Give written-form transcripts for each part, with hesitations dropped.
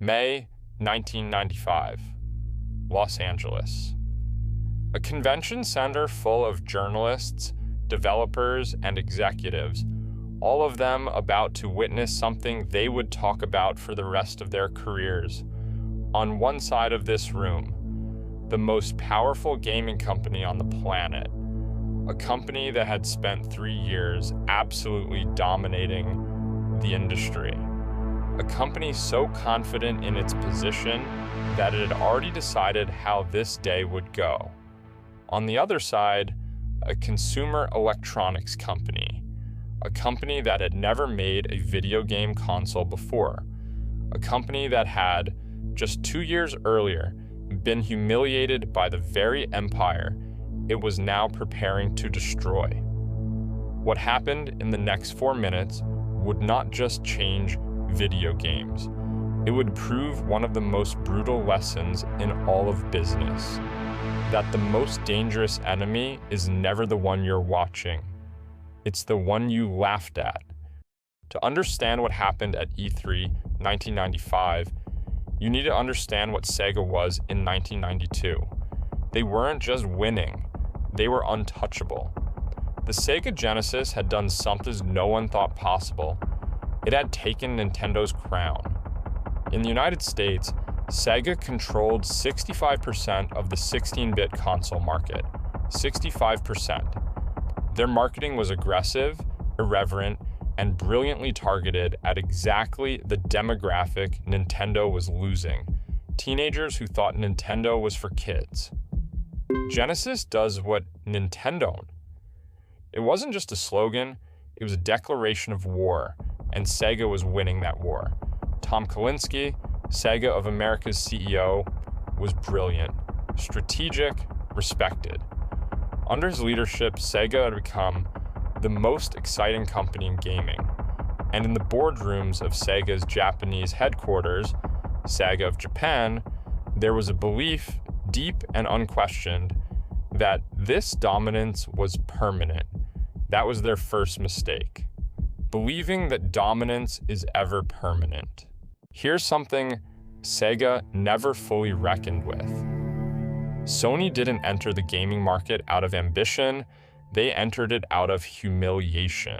May 1995, Los Angeles. A convention center full of journalists, developers, and executives, all of them about to witness something they would talk about for the rest of their careers. On one side of this room, the most powerful gaming company on the planet, a company that had spent 3 years absolutely dominating the industry. A company so confident in its position that it had already decided how this day would go. On the other side, a consumer electronics company, a company that had never made a video game console before, a company that had, just 2 years earlier, been humiliated by the very empire it was now preparing to destroy. What happened in the next 4 minutes would not just change video games. It would prove one of the most brutal lessons in all of business, that the most dangerous enemy is never the one you're watching. It's the one you laughed at. To understand what happened at E3 1995, you need to understand what Sega was in 1992. They weren't just winning, they were untouchable. The Sega Genesis had done something no one thought possible. It had taken Nintendo's crown. In the United States, Sega controlled 65% of the 16-bit console market. 65%. Their marketing was aggressive, irreverent, and brilliantly targeted at exactly the demographic Nintendo was losing: teenagers who thought Nintendo was for kids. Genesis does what Nintendo. It wasn't just a slogan, it was a declaration of war, and Sega was winning that war. Tom Kalinske, Sega of America's CEO, was brilliant, strategic, respected. Under his leadership, Sega had become the most exciting company in gaming, and in the boardrooms of Sega's Japanese headquarters, Sega of Japan, there was a belief, deep and unquestioned, that this dominance was permanent. That was their first mistake. Believing that dominance is ever permanent. Here's something Sega never fully reckoned with. Sony didn't enter the gaming market out of ambition, they entered it out of humiliation.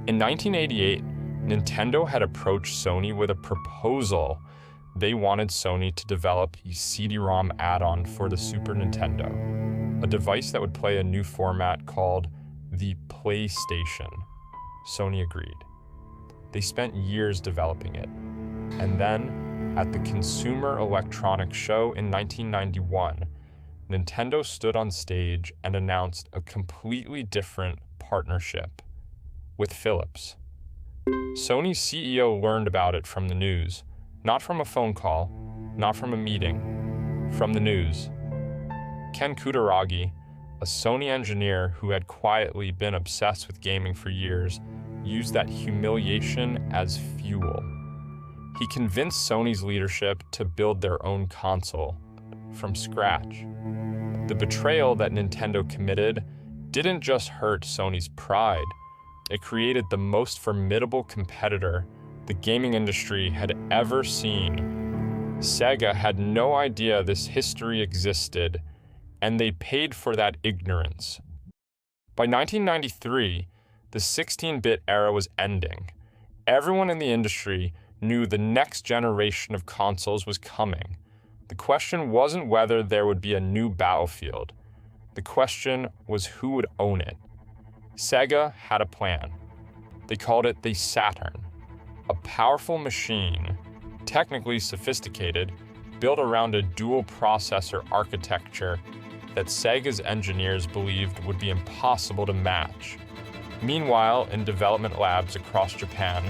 In 1988, Nintendo had approached Sony with a proposal. They wanted Sony to develop a CD-ROM add-on for the Super Nintendo, a device that would play a new format called the PlayStation. Sony agreed. They spent years developing it. And then, at the Consumer Electronics Show in 1991, Nintendo stood on stage and announced a completely different partnership with Philips. Sony's CEO learned about it from the news, not from a phone call, not from a meeting, from the news. Ken Kutaragi, a Sony engineer who had quietly been obsessed with gaming for years, used that humiliation as fuel. He convinced Sony's leadership to build their own console from scratch. The betrayal that Nintendo committed didn't just hurt Sony's pride, it created the most formidable competitor the gaming industry had ever seen. Sega had no idea this history existed, and they paid for that ignorance. By 1993, the 16-bit era was ending. Everyone in the industry knew the next generation of consoles was coming. The question wasn't whether there would be a new Battlefield. The question was who would own it. Sega had a plan. They called it the Saturn, a powerful machine, technically sophisticated, built around a dual processor architecture that Sega's engineers believed would be impossible to match. Meanwhile, in development labs across Japan,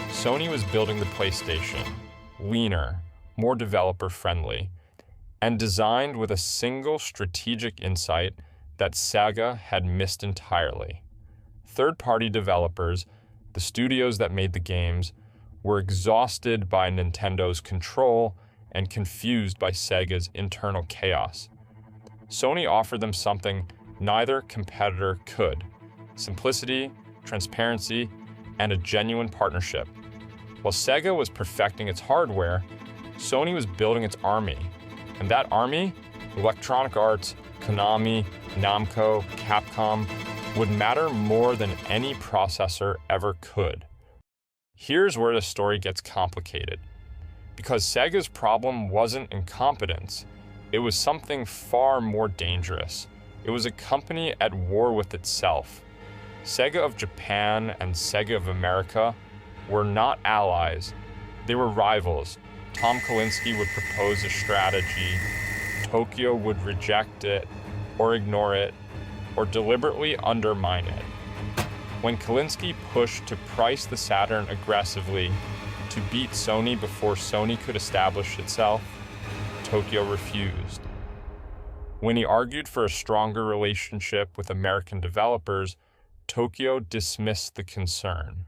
Sony was building the PlayStation, leaner, more developer-friendly, and designed with a single strategic insight that Sega had missed entirely. Third-party developers, the studios that made the games, were exhausted by Nintendo's control and confused by Sega's internal chaos. Sony offered them something neither competitor could: simplicity, transparency, and a genuine partnership. While Sega was perfecting its hardware, Sony was building its army. And that army, Electronic Arts, Konami, Namco, Capcom, would matter more than any processor ever could. Here's where the story gets complicated. Because Sega's problem wasn't incompetence, it was something far more dangerous. It was a company at war with itself. Sega of Japan and Sega of America were not allies, they were rivals. Tom Kalinske would propose a strategy, Tokyo would reject it, or ignore it, or deliberately undermine it. When Kalinske pushed to price the Saturn aggressively to beat Sony before Sony could establish itself, Tokyo refused. When he argued for a stronger relationship with American developers, Tokyo dismissed the concern.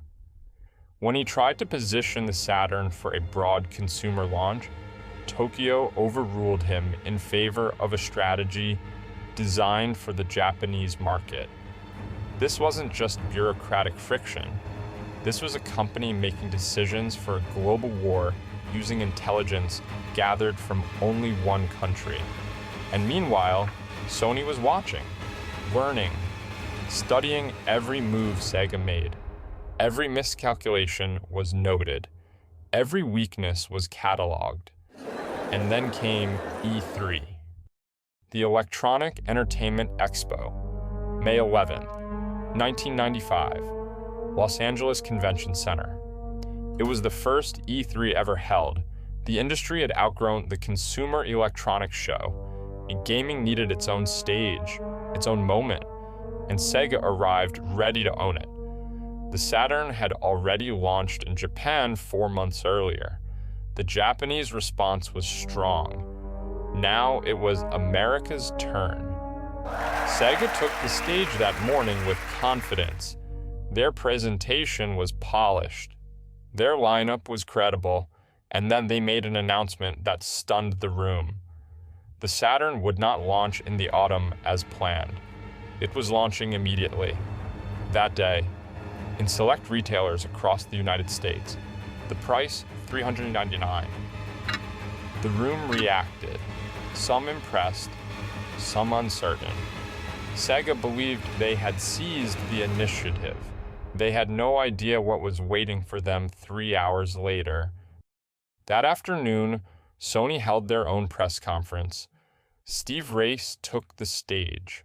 When he tried to position the Saturn for a broad consumer launch, Tokyo overruled him in favor of a strategy designed for the Japanese market. This wasn't just bureaucratic friction. This was a company making decisions for a global war using intelligence gathered from only one country. And meanwhile, Sony was watching, learning, studying every move Sega made. Every miscalculation was noted. Every weakness was cataloged. And then came E3. The Electronic Entertainment Expo, May 11, 1995, Los Angeles Convention Center. It was the first E3 ever held. The industry had outgrown the Consumer Electronics Show, and gaming needed its own stage, its own moment, and Sega arrived ready to own it. The Saturn had already launched in Japan 4 months earlier. The Japanese response was strong. Now it was America's turn. Sega took the stage that morning with confidence. Their presentation was polished. Their lineup was credible, and then they made an announcement that stunned the room. The Saturn would not launch in the autumn as planned. It was launching immediately. That day, in select retailers across the United States, the price $399. The room reacted, some impressed, some uncertain. Sega believed they had seized the initiative. They had no idea what was waiting for them 3 hours later. That afternoon, Sony held their own press conference. Steve Race took the stage.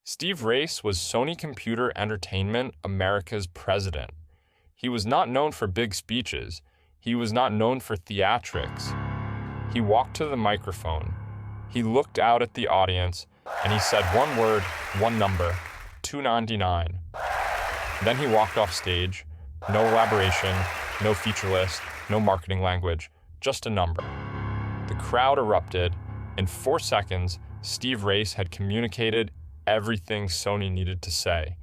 Steve Race was Sony Computer Entertainment America's president. He was not known for big speeches. He was not known for theatrics. He walked to the microphone. He looked out at the audience, and he said one word, one number, $299. Then he walked off stage. No elaboration, no feature list, no marketing language, just a number. The crowd erupted. In 4 seconds, Steve Race had communicated everything Sony needed to say.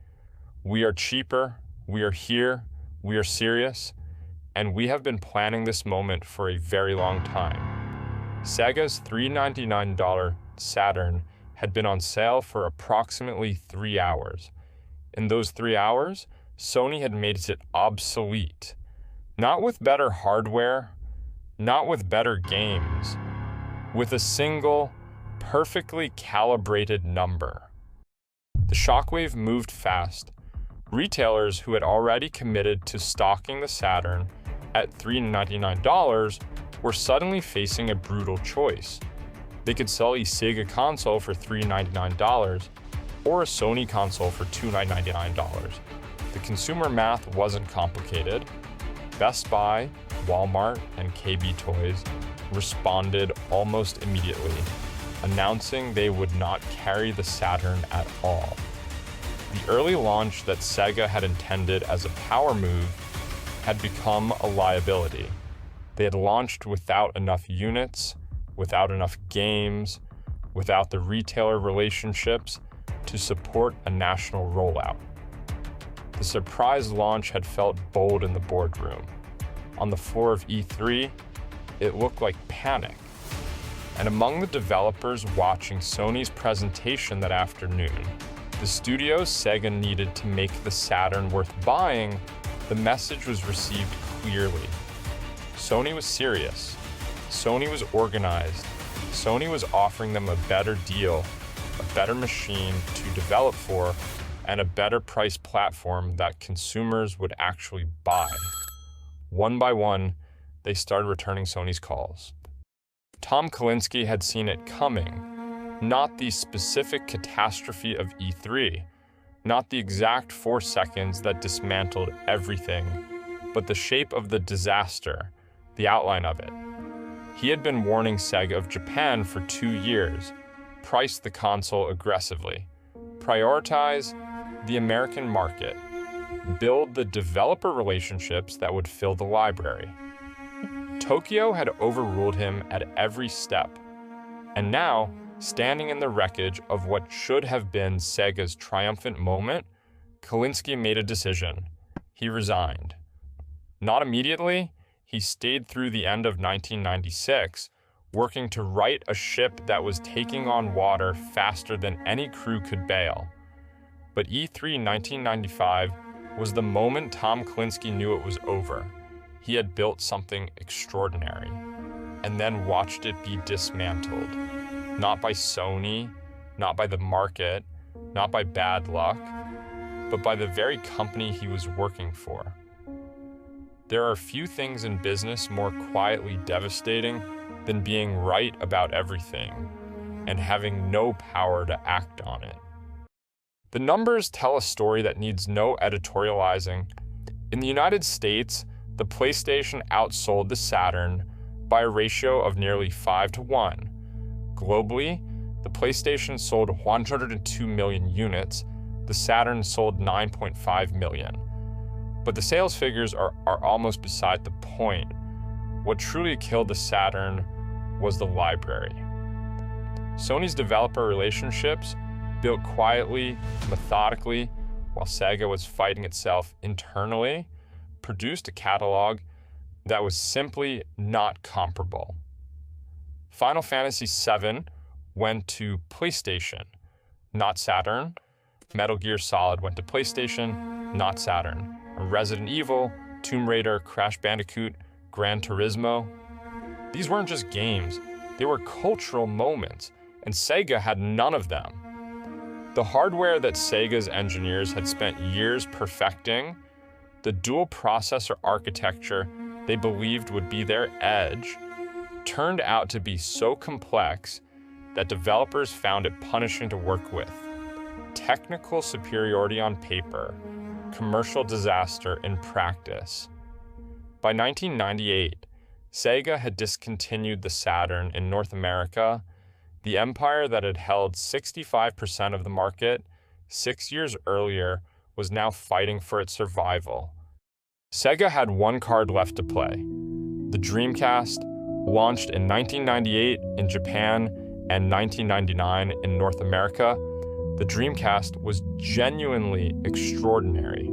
We are cheaper, we are here, we are serious, and we have been planning this moment for a very long time. Sega's $399 Saturn had been on sale for approximately 3 hours. In those 3 hours, Sony had made it obsolete. Not with better hardware, not with better games, with a single, perfectly calibrated number. The shockwave moved fast. Retailers who had already committed to stocking the Saturn at $399 were suddenly facing a brutal choice. They could sell a Sega console for $399 or a Sony console for $299. The consumer math wasn't complicated. Best Buy, Walmart, and KB Toys responded almost immediately, announcing they would not carry the Saturn at all. The early launch that Sega had intended as a power move had become a liability. They had launched without enough units, without enough games, without the retailer relationships to support a national rollout. The surprise launch had felt bold in the boardroom. On the floor of E3, it looked like panic. And among the developers watching Sony's presentation that afternoon, the studios Sega needed to make the Saturn worth buying, the message was received clearly. Sony was serious. Sony was organized. Sony was offering them a better deal, a better machine to develop for, and a better price platform that consumers would actually buy. One by one, they started returning Sony's calls. Tom Kalinske had seen it coming, not the specific catastrophe of E3, not the exact 4 seconds that dismantled everything, but the shape of the disaster, the outline of it. He had been warning Sega of Japan for 2 years, priced the console aggressively, prioritize the American market, build the developer relationships that would fill the library. Tokyo had overruled him at every step, and now, standing in the wreckage of what should have been Sega's triumphant moment, Kalinske made a decision. He resigned. Not immediately, he stayed through the end of 1996, working to right a ship that was taking on water faster than any crew could bail. But E3 1995 was the moment Tom Kalinske knew it was over. He had built something extraordinary, and then watched it be dismantled. Not by Sony, not by the market, not by bad luck, but by the very company he was working for. There are few things in business more quietly devastating than being right about everything and having no power to act on it. The numbers tell a story that needs no editorializing. In the United States, the PlayStation outsold the Saturn by a ratio of nearly 5-1. Globally, the PlayStation sold 102 million units, the Saturn sold 9.5 million. But the sales figures are almost beside the point. What truly killed the Saturn was the library. Sony's developer relationships, built quietly, methodically, while Sega was fighting itself internally, produced a catalog that was simply not comparable. Final Fantasy VII went to PlayStation, not Saturn. Metal Gear Solid went to PlayStation, not Saturn. Resident Evil, Tomb Raider, Crash Bandicoot, Gran Turismo. These weren't just games, they were cultural moments, and Sega had none of them. The hardware that Sega's engineers had spent years perfecting, the dual processor architecture they believed would be their edge, turned out to be so complex that developers found it punishing to work with. Technical superiority on paper, commercial disaster in practice. By 1998, Sega had discontinued the Saturn in North America. The empire that had held 65% of the market 6 years earlier was now fighting for its survival. Sega had one card left to play. The Dreamcast, launched in 1998 in Japan and 1999 in North America, the Dreamcast was genuinely extraordinary.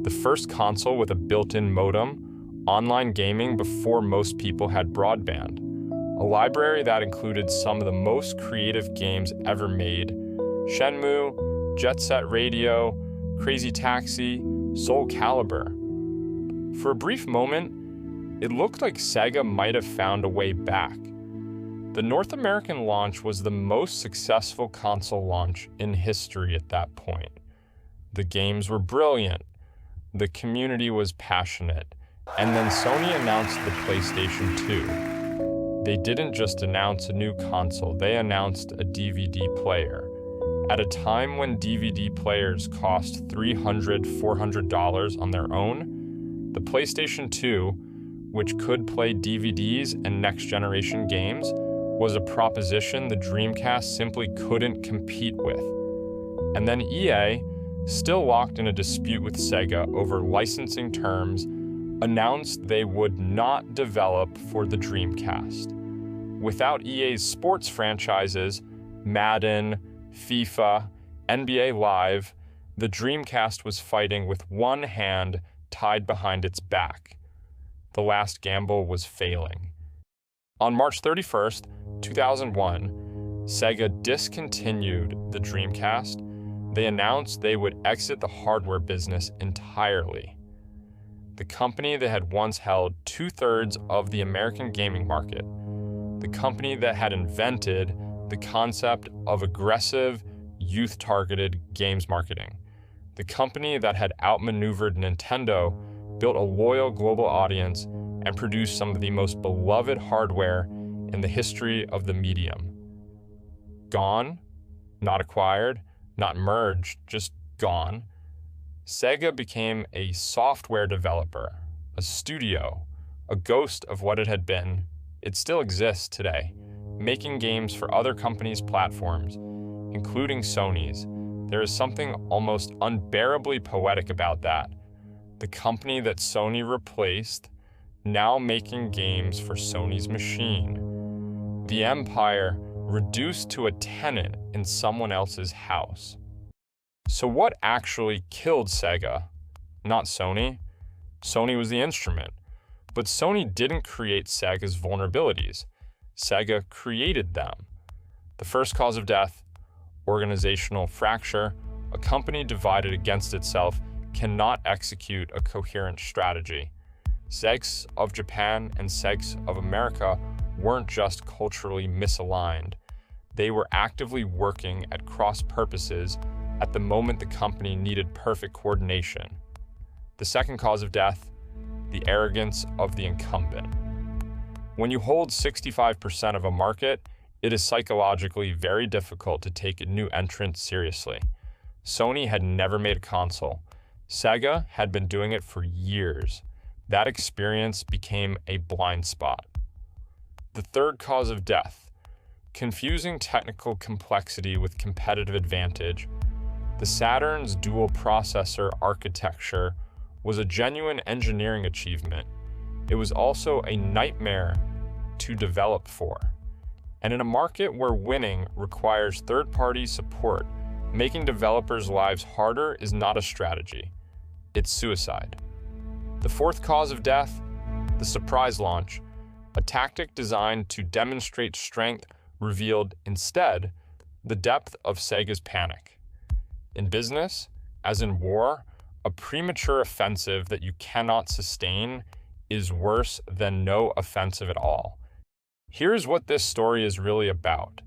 The first console with a built-in modem, online gaming before most people had broadband, a library that included some of the most creative games ever made: Shenmue, Jet Set Radio, Crazy Taxi, Soul Calibur. For a brief moment, it looked like Sega might have found a way back. The North American launch was the most successful console launch in history at that point. The games were brilliant, the community was passionate, and then Sony announced the PlayStation 2. They didn't just announce a new console, they announced a DVD player. At a time when DVD players cost $300, $400 on their own, the PlayStation 2, which could play DVDs and next-generation games, was a proposition the Dreamcast simply couldn't compete with. And then EA, still locked in a dispute with Sega over licensing terms, announced they would not develop for the Dreamcast. Without EA's sports franchises, Madden, FIFA, NBA Live, the Dreamcast was fighting with one hand tied behind its back. The last gamble was failing. On March 31st, 2001, Sega discontinued the Dreamcast. They announced they would exit the hardware business entirely. the company that had once held 2/3 of the American gaming market, the company that had invented the concept of aggressive, youth-targeted games marketing, the company that had outmaneuvered Nintendo, built a loyal global audience, and produced some of the most beloved hardware in the history of the medium. Gone, not acquired, not merged, just gone. Sega became a software developer, a studio, a ghost of what it had been. It still exists today, making games for other companies' platforms, including Sony's. There is something almost unbearably poetic about that. The company that Sony replaced, now making games for Sony's machine. The empire reduced to a tenant in someone else's house. So what actually killed Sega? Not Sony. Sony was the instrument. But Sony didn't create Sega's vulnerabilities. Sega created them. The first cause of death, organizational fracture. A company divided against itself cannot execute a coherent strategy. Segs of Japan and Segs of America weren't just culturally misaligned. They were actively working at cross purposes at the moment the company needed perfect coordination. The second cause of death, the arrogance of the incumbent. When you hold 65% of a market, it is psychologically very difficult to take a new entrant seriously. Sony had never made a console. Sega had been doing it for years. That experience became a blind spot. The third cause of death, confusing technical complexity with competitive advantage. The Saturn's dual processor architecture was a genuine engineering achievement. It was also a nightmare to develop for. And in a market where winning requires third-party support, making developers' lives harder is not a strategy. It's suicide. The fourth cause of death, the surprise launch, a tactic designed to demonstrate strength revealed instead the depth of Sega's panic. In business, as in war, a premature offensive that you cannot sustain is worse than no offensive at all. Here's what this story is really about.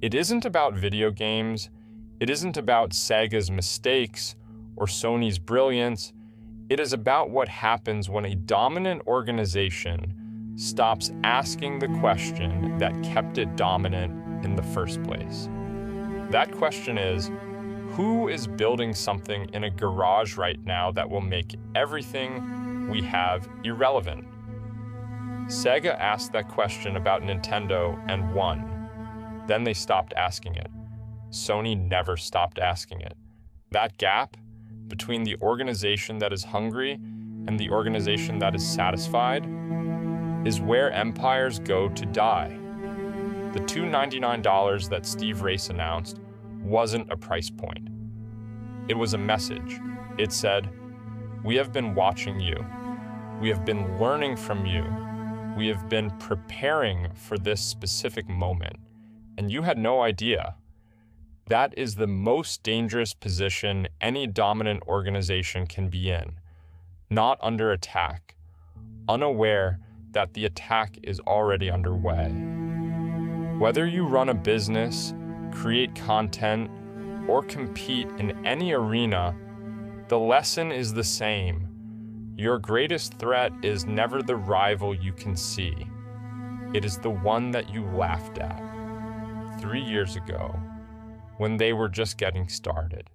It isn't about video games. It isn't about Sega's mistakes or Sony's brilliance. It is about what happens when a dominant organization stops asking the question that kept it dominant in the first place. That question is, who is building something in a garage right now that will make everything we have irrelevant? Sega asked that question about Nintendo and won. Then they stopped asking it. Sony never stopped asking it. That gap between the organization that is hungry and the organization that is satisfied is where empires go to die. The $299 that Steve Race announced wasn't a price point. It was a message. It said, "We have been watching you. We have been learning from you. We have been preparing for this specific moment, and you had no idea." That is the most dangerous position any dominant organization can be in, not under attack, unaware that the attack is already underway. Whether you run a business, create content, or compete in any arena, the lesson is the same. Your greatest threat is never the rival you can see. It is the one that you laughed at 3 years ago when they were just getting started.